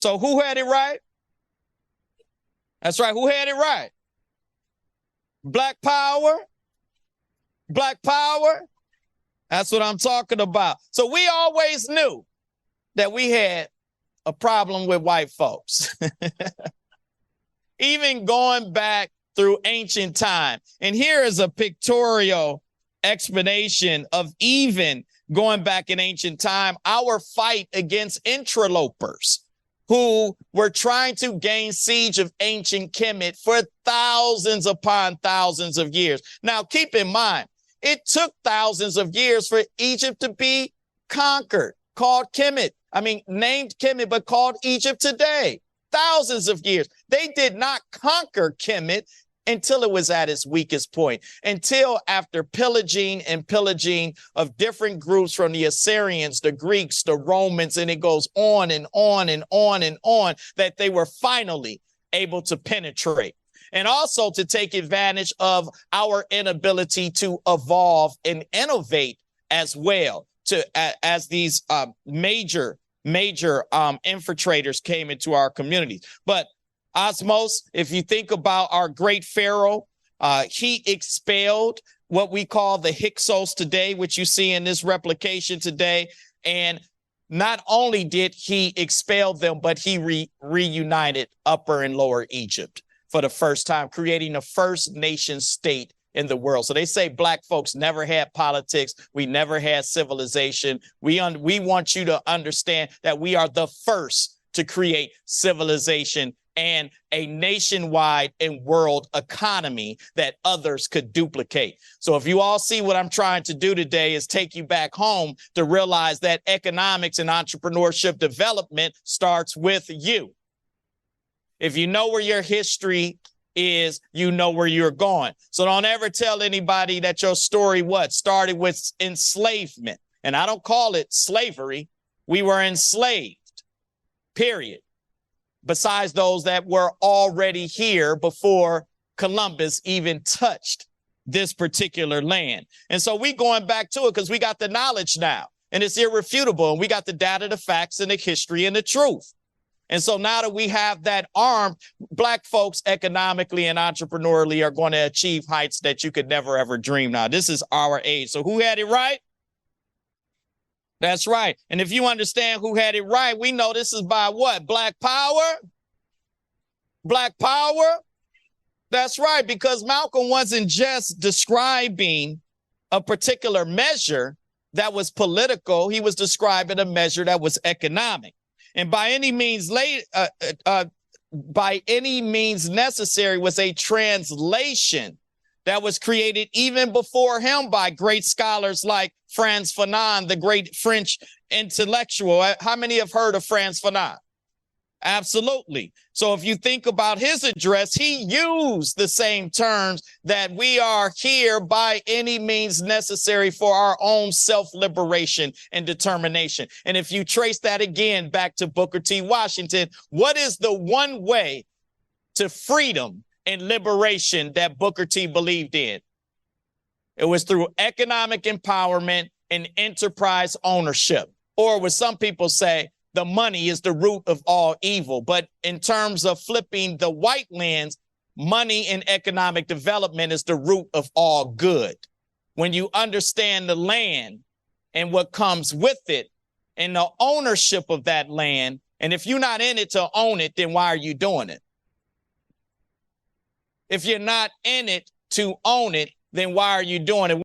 So who had it right? That's right. Who had it right? Black power. Black power. That's what I'm talking about. So we always knew that we had a problem with white folks. Even going back through ancient time. And here is a pictorial explanation of even going back in ancient time, our fight against interlopers who were trying to gain siege of ancient Kemet for thousands upon thousands of years. Now, keep in mind, it took thousands of years for Egypt to be conquered, called Kemet. Named Kemet, but called Egypt today. Thousands of years. They did not conquer Kemet until it was at its weakest point, until after pillaging of different groups from the Assyrians, the Greeks, the Romans, and it goes on and on and on and on, that they were finally able to penetrate. And also to take advantage of our inability to evolve and innovate as well, as these major infiltrators came into our communities. But Osmos, if you think about our great Pharaoh, he expelled what we call the Hyksos today, which you see in this replication today. And not only did he expel them, but he reunited Upper and Lower Egypt for the first time, creating the first nation state in the world. So they say black folks never had politics. We never had civilization. We want you to understand that we are the first to create civilization and a nationwide and world economy that others could duplicate. So if you all see what I'm trying to do today is take you back home to realize that economics and entrepreneurship development starts with you. If you know where your history is, you know where you're going. So don't ever tell anybody that your story started with enslavement. And I don't call it slavery. We were enslaved, period. Besides those that were already here before Columbus even touched this particular land. And so we going back to it because we got the knowledge now and it's irrefutable. And we got the data, the facts, and the history and the truth. And so now that we have that armed, black folks economically and entrepreneurially are going to achieve heights that you could never, ever dream. Now, this is our age. So who had it right? That's right. And if you understand who had it right, we know this is by what? Black power? Black power? That's right, because Malcolm wasn't just describing a particular measure that was political. He was describing a measure that was economic. And by any means necessary was a translation that was created even before him by great scholars like Frantz Fanon, the great French intellectual. How many have heard of Frantz Fanon? Absolutely. So if you think about his address, he used the same terms that we are here by any means necessary for our own self-liberation and determination. And if you trace that again back to Booker T. Washington, what is the one way to freedom and liberation that Booker T believed in? It was through economic empowerment and enterprise ownership, or what some people say, the money is the root of all evil. But in terms of flipping the white lens, money and economic development is the root of all good. When you understand the land and what comes with it and the ownership of that land, and if you're not in it to own it, then why are you doing it? If you're not in it to own it, then why are you doing it?